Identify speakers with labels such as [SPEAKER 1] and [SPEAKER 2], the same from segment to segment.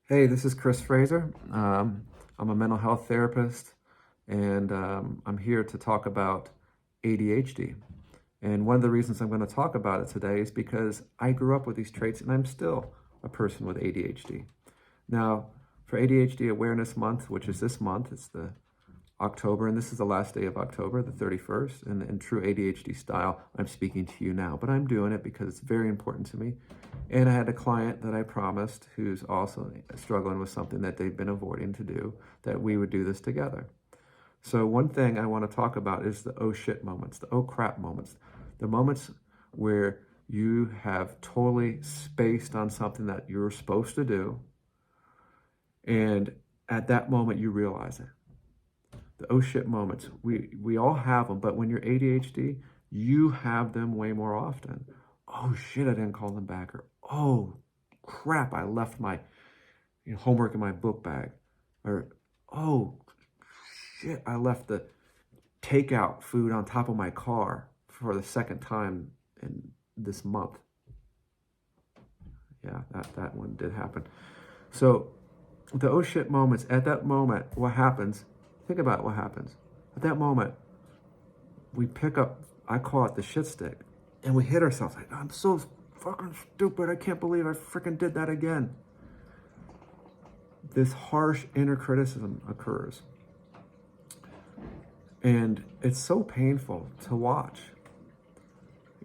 [SPEAKER 1] Hey, this is Chris Fraser. I'm a mental health therapist, and I'm here to talk about ADHD. And one of the reasons I'm going to talk about it today is because I grew up with these traits, and I'm still a person with ADHD. Now, for ADHD Awareness Month, which is this month, it's the October, and this is the last day of October, the 31st. And in true ADHD style, I'm speaking to you now, but I'm doing it because it's very important to me. And I had a client that I promised who's also struggling with something that they've been avoiding to do, that we would do this together. So one thing I want to talk about is the oh shit moments, the oh crap moments, the moments where you have totally spaced on something that you're supposed to do. And at that moment, you realize it. The oh shit moments, we all have them, but when you're ADHD, you have them way more often. Oh shit, I didn't call them back. Or oh crap, I left my homework in my book bag. Or oh shit, I left the takeout food on top of my car for the second time in this month. Yeah, that one did happen. So the oh shit moments, at that moment, what happens? Think about what happens. At that moment, we pick up, I call it the shit stick, and we hit ourselves like, I'm so fucking stupid. I can't believe I freaking did that again. This harsh inner criticism occurs. And it's so painful to watch,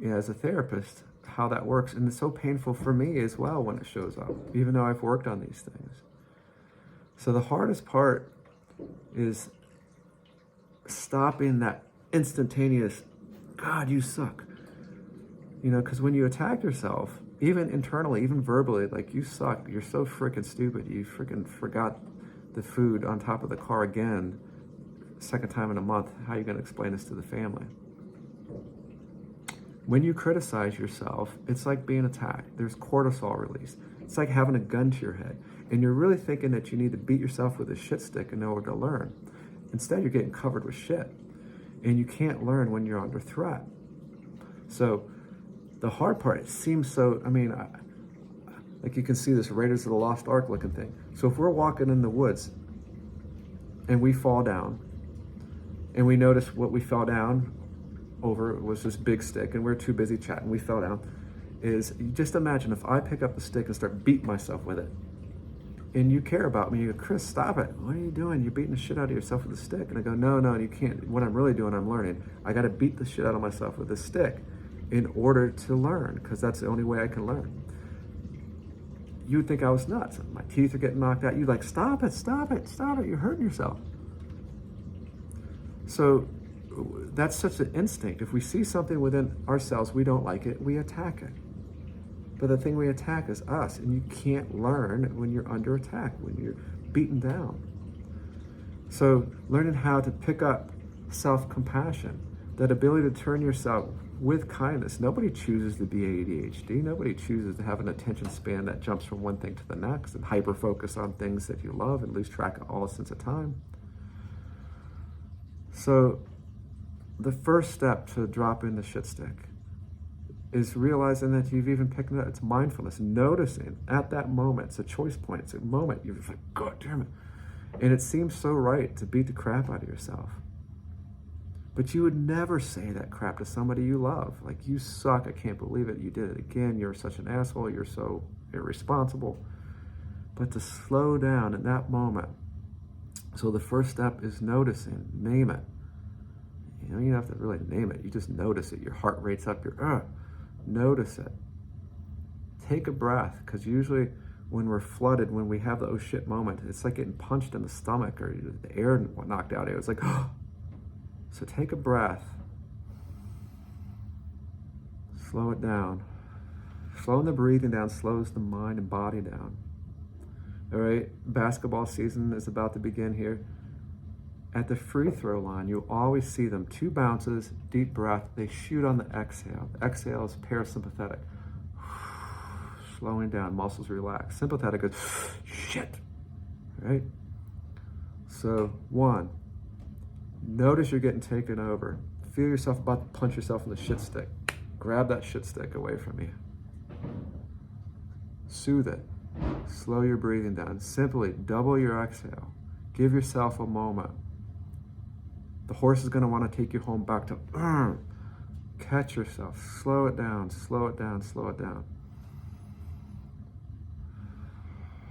[SPEAKER 1] as a therapist, how that works. And it's so painful for me as well when it shows up, even though I've worked on these things. So the hardest part is stopping that instantaneous, God, you suck. Because when you attack yourself, even internally, even verbally, like, you suck, you're so freaking stupid, you freaking forgot the food on top of the car again, second time in a month, how are you going to explain this to the family? When you criticize yourself, it's like being attacked. There's cortisol release. It's like having a gun to your head. And you're really thinking that you need to beat yourself with a shit stick in order to learn. Instead, you're getting covered with shit. And you can't learn when you're under threat. So the hard part, it seems so, like you can see this Raiders of the Lost Ark looking thing. So if we're walking in the woods and we fall down and we notice what we fell down over was this big stick and we're too busy chatting, we fell down, is just imagine if I pick up the stick and start beating myself with it. And you care about me, you go, Chris, stop it. What are you doing? You're beating the shit out of yourself with a stick. And I go, no, you can't. What I'm really doing, I'm learning. I got to beat the shit out of myself with a stick in order to learn, because that's the only way I can learn. You would think I was nuts. My teeth are getting knocked out. You're like, stop it. You're hurting yourself. So that's such an instinct. If we see something within ourselves, we don't like it, we attack it. But the thing we attack is us, and you can't learn when you're under attack, when you're beaten down. So learning how to pick up self-compassion, that ability to turn yourself with kindness. Nobody chooses to be ADHD. Nobody chooses to have an attention span that jumps from one thing to the next and hyper-focus on things that you love and lose track of all sense of time. So the first step to dropping the shit stick is realizing that you've even picked it up. It's mindfulness, noticing at that moment. It's a choice point. It's a moment. You're just like, God damn it. And it seems so right to beat the crap out of yourself. But you would never say that crap to somebody you love. Like, you suck. I can't believe it. You did it again. You're such an asshole. You're so irresponsible. But to slow down in that moment. So the first step is noticing. Name it. You don't have to really name it. You just notice it. Your heart rate's up. Notice it. Take a breath, because usually when we're flooded, when we have the oh shit moment, it's like getting punched in the stomach or the air knocked out of you. It's like, oh. So take a breath. Slow it down. Slowing the breathing down slows the mind and body down. All right, basketball season is about to begin here. At the free throw line, you'll always see them. 2 bounces, deep breath. They shoot on the exhale. The exhale is parasympathetic. Slowing down, muscles relax. Sympathetic goes, shit. Right? So 1, notice you're getting taken over. Feel yourself about to punch yourself in the shit stick. Grab that shit stick away from you. Soothe it. Slow your breathing down. Simply double your exhale. Give yourself a moment. The horse is going to want to take you home back to catch yourself. Slow it down, slow it down, slow it down.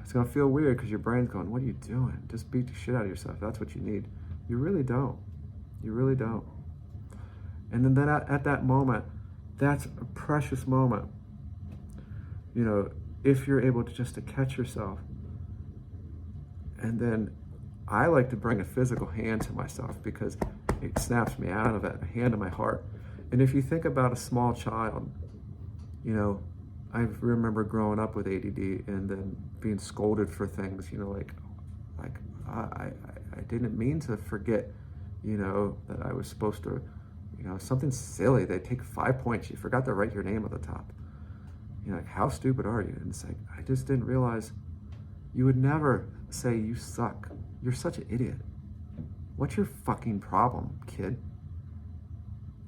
[SPEAKER 1] It's going to feel weird because your brain's going, what are you doing? Just beat the shit out of yourself. That's what you need. You really don't. You really don't. And then at that moment, that's a precious moment. You know, if you're able to just to catch yourself. And then I like to bring a physical hand to myself because it snaps me out of it, a hand to my heart. And if you think about a small child, you know, I remember growing up with ADD and then being scolded for things, you know, like I didn't mean to forget, you know, that I was supposed to, you know, something silly. They take 5 points. You forgot to write your name at the top. You know, like, how stupid are you? And it's like, I just didn't realize you would never say you suck. You're such an idiot. What's your fucking problem, kid?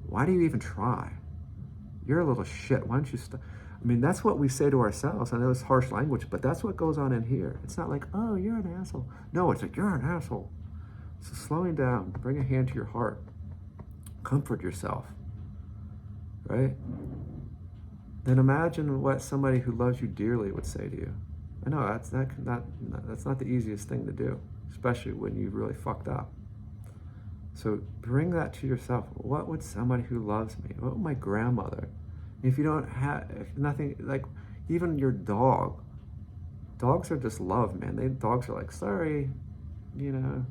[SPEAKER 1] Why do you even try? You're a little shit. Why don't you stop? I mean, that's what we say to ourselves. I know it's harsh language, but that's what goes on in here. It's not like, oh, you're an asshole. No, it's like, you're an asshole. So slowing down, bring a hand to your heart. Comfort yourself, right? Then imagine what somebody who loves you dearly would say to you. I know that's not the easiest thing to do, especially when you've really fucked up. So bring that to yourself. What would somebody who loves me, what would my grandmother, if you don't have, if nothing, like even your dog, dogs are just love, man. Dogs are like, sorry, you know,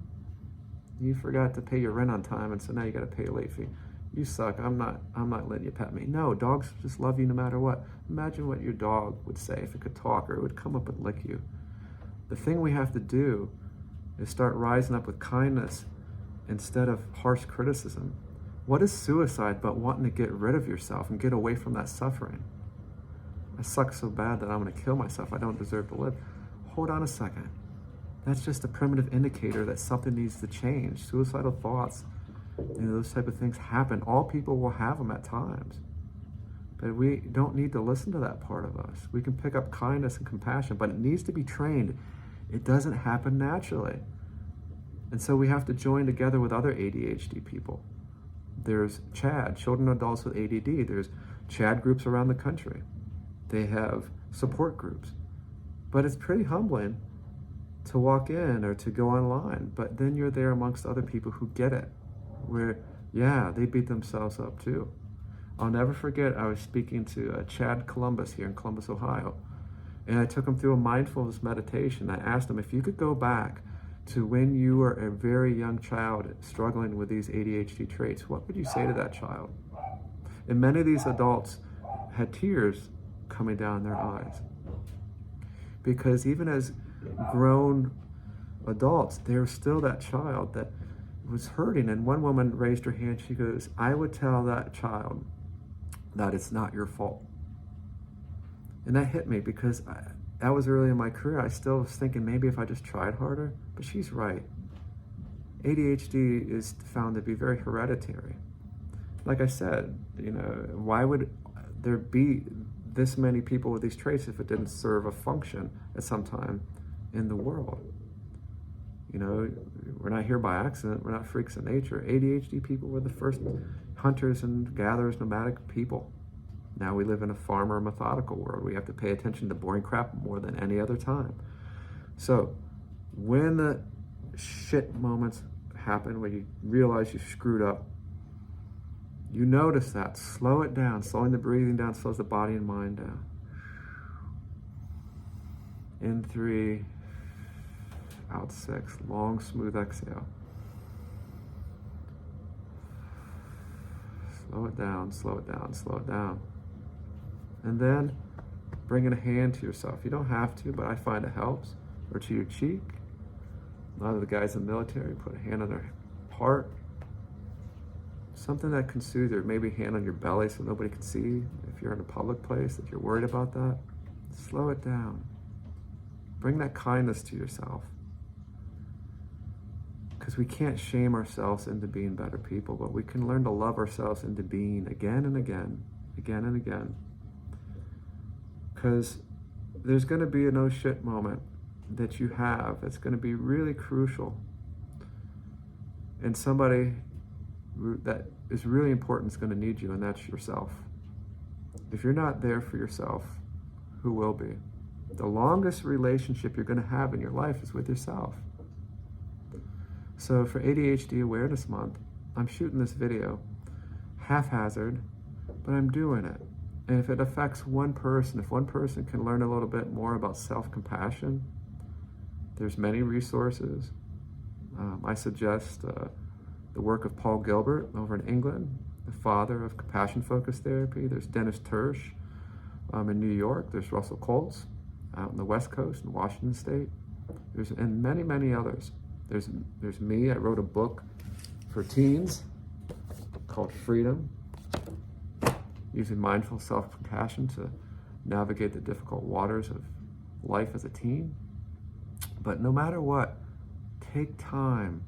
[SPEAKER 1] you forgot to pay your rent on time, and so now you got to pay a late fee. You suck. I'm not letting you pet me. No, dogs just love you no matter what. Imagine what your dog would say if it could talk, or it would come up and lick you. The thing we have to do is start rising up with kindness instead of harsh criticism. What is suicide but wanting to get rid of yourself and get away from that suffering? I suck so bad that I'm going to kill myself. I don't deserve to live. Hold on a second. That's just a primitive indicator that something needs to change. Suicidal thoughts, you know, those type of things happen. All people will have them at times. But we don't need to listen to that part of us. We can pick up kindness and compassion, but it needs to be trained. It doesn't happen naturally. And so we have to join together with other ADHD people. There's CHAD, children and adults with ADD. There's CHAD groups around the country. They have support groups. But it's pretty humbling to walk in or to go online, but then you're there amongst other people who get it, where, yeah, they beat themselves up too. I'll never forget, I was speaking to Chad Columbus here in Columbus, Ohio, and I took him through a mindfulness meditation. I asked him, if you could go back to when you were a very young child struggling with these ADHD traits, what would you say to that child? And many of these adults had tears coming down their eyes, because even as grown adults, they're still that child that was hurting. And one woman raised her hand. She goes, I would tell that child that it's not your fault. And that hit me, because that was early in my career. I still was thinking maybe if I just tried harder, but she's right. ADHD is found to be very hereditary. Like I said, you know, why would there be this many people with these traits if it didn't serve a function at some time in the world? You know, we're not here by accident. We're not freaks of nature. ADHD people were the first hunters and gatherers, nomadic people. Now we live in a farmer, methodical world. We have to pay attention to boring crap more than any other time. So when the shit moments happen, when you realize you screwed up, you notice that. Slow it down. Slowing the breathing down slows the body and mind down. In 3, out 6. Long, smooth exhale. Slow it down, slow it down, slow it down. And then bringing a hand to yourself. You don't have to, but I find it helps. Or to your cheek. A lot of the guys in the military put a hand on their heart. Something that can soothe you. Maybe a hand on your belly so nobody can see if you're in a public place, if you're worried about that. Slow it down. Bring that kindness to yourself. Because we can't shame ourselves into being better people, but we can learn to love ourselves into being again and again, again and again. Because there's going to be a no shit moment that you have that's going to be really crucial. And somebody that is really important is going to need you, and that's yourself. If you're not there for yourself, who will be? The longest relationship you're going to have in your life is with yourself. So for ADHD Awareness Month, I'm shooting this video, haphazard, but I'm doing it. And if it affects one person, if one person can learn a little bit more about self-compassion, there's many resources. I suggest the work of Paul Gilbert over in England, the father of compassion-focused therapy. There's Dennis Tersch in New York. There's Russell Colts out in the West Coast in Washington State. And many, many others. There's me. I wrote a book for teens called Freedom, using mindful self-compassion to navigate the difficult waters of life as a teen. But no matter what, take time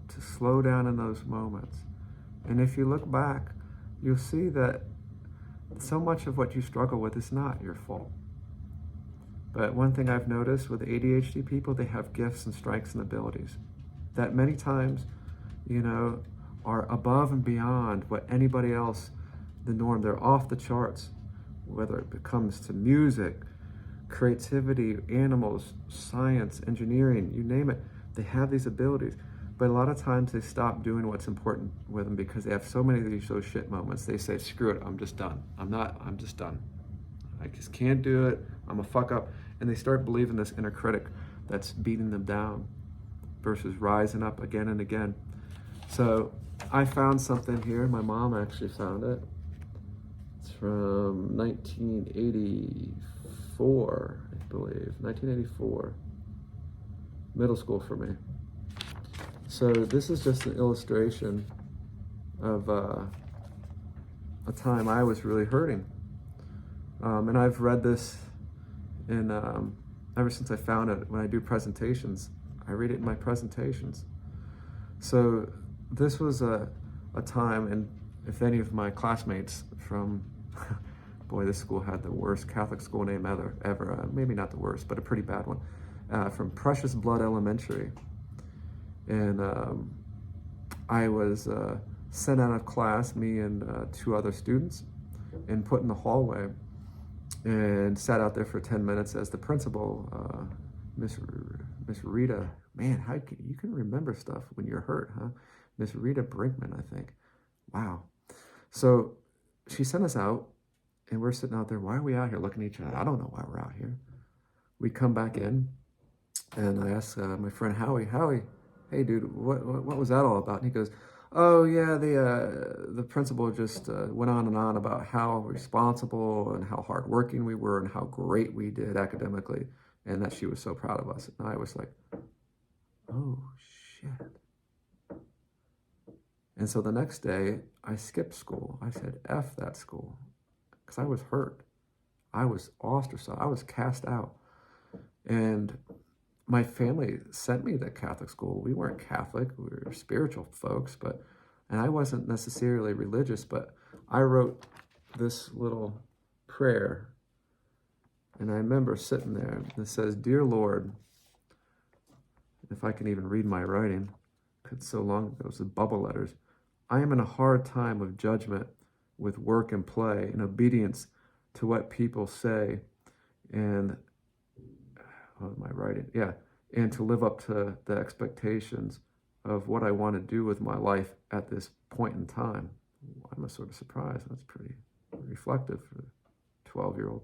[SPEAKER 1] to slow down in those moments. And if you look back, you'll see that so much of what you struggle with is not your fault. But one thing I've noticed with ADHD people, they have gifts and strengths and abilities that many times, are above and beyond what anybody else, the norm. They're off the charts, whether it comes to music, creativity, animals, science, engineering, you name it. They have these abilities. But a lot of times they stop doing what's important with them because they have so many of those shit moments. They say, screw it, I'm just done. I'm just done. I just can't do it. I'm a fuck up. And they start believing this inner critic that's beating them down versus rising up again and again. So I found something here. My mom actually found it. It's from 1984, I believe. 1984. Middle school for me. So this is just an illustration of a time I was really hurting. And I've read this in, ever since I found it. When I do presentations, I read it in my presentations. So this was a time, and if any of my classmates from, boy, this school had the worst Catholic school name ever. Maybe not the worst, but a pretty bad one, from Precious Blood Elementary. And I was sent out of class, me and 2 other students, and put in the hallway and sat out there for 10 minutes as the principal, Miss Rita, man, you can remember stuff when you're hurt, huh? Miss Rita Brinkman, I think. Wow. So she sent us out, and we're sitting out there. Why are we out here looking at each other? I don't know why we're out here. We come back in, and I asked my friend Howie, hey dude, what was that all about? And he goes, oh yeah, the principal just went on and on about how responsible and how hardworking we were and how great we did academically, and that she was so proud of us. And I was like, oh shit. And so the next day, I skipped school. I said, F that school, because I was hurt. I was ostracized. I was cast out. And my family sent me to Catholic school. We weren't Catholic, we were spiritual folks, and I wasn't necessarily religious, but I wrote this little prayer. And I remember sitting there, and it says, Dear Lord, if I can even read my writing, because it's so long ago, it's the bubble letters. I am in a hard time of judgment with work and play and obedience to what people say, and what am I writing? Yeah, and to live up to the expectations of what I want to do with my life at this point in time. I'm sort of surprised. That's pretty reflective for a 12-year-old.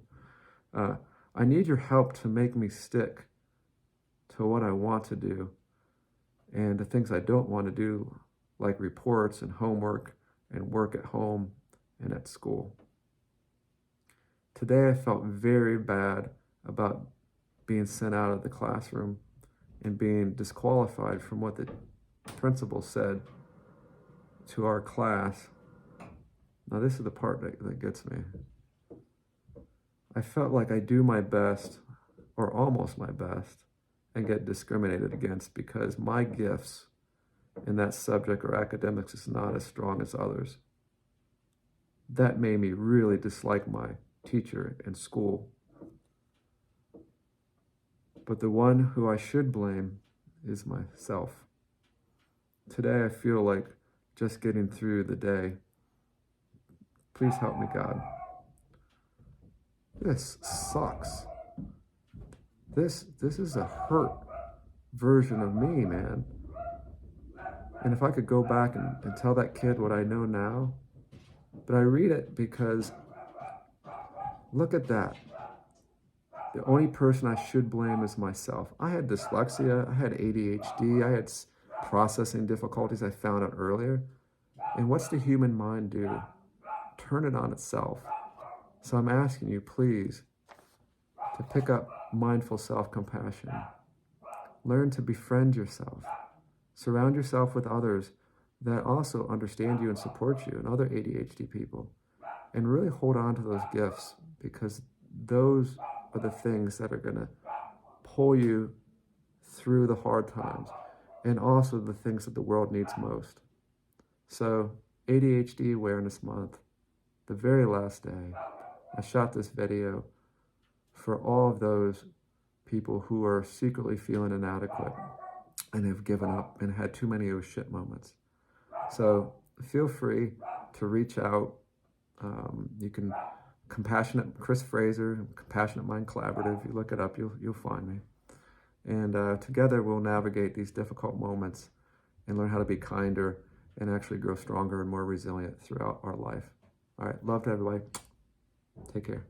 [SPEAKER 1] I need your help to make me stick to what I want to do and the things I don't want to do, like reports and homework and work at home and at school. Today I felt very bad about being sent out of the classroom and being disqualified from what the principal said to our class. Now this is the part that gets me. I felt like I do my best, or almost my best, and get discriminated against because my gifts in that subject or academics is not as strong as others. That made me really dislike my teacher in school. but the one who I should blame is myself. Today I feel like just getting through the day. Please help me, God. This sucks. This is a hurt version of me, man. And if I could go back and tell that kid what I know now, but I read it because look at that. The only person I should blame is myself. I had dyslexia, I had ADHD, I had processing difficulties I found out earlier. And what's the human mind do? Turn it on itself. So I'm asking you, please, to pick up mindful self-compassion. Learn to befriend yourself. Surround yourself with others that also understand you and support you and other ADHD people. And really hold on to those gifts, because those are the things that are going to pull you through the hard times, and also the things that the world needs most. So ADHD Awareness Month, the very last day, I shot this video for all of those people who are secretly feeling inadequate and have given up and had too many of those shit moments. So feel free to reach out. You can Chris Fraser, Compassionate Mind Collaborative. You look it up, you'll find me. And together we'll navigate these difficult moments and learn how to be kinder and actually grow stronger and more resilient throughout our life. All right, love to everybody. Take care.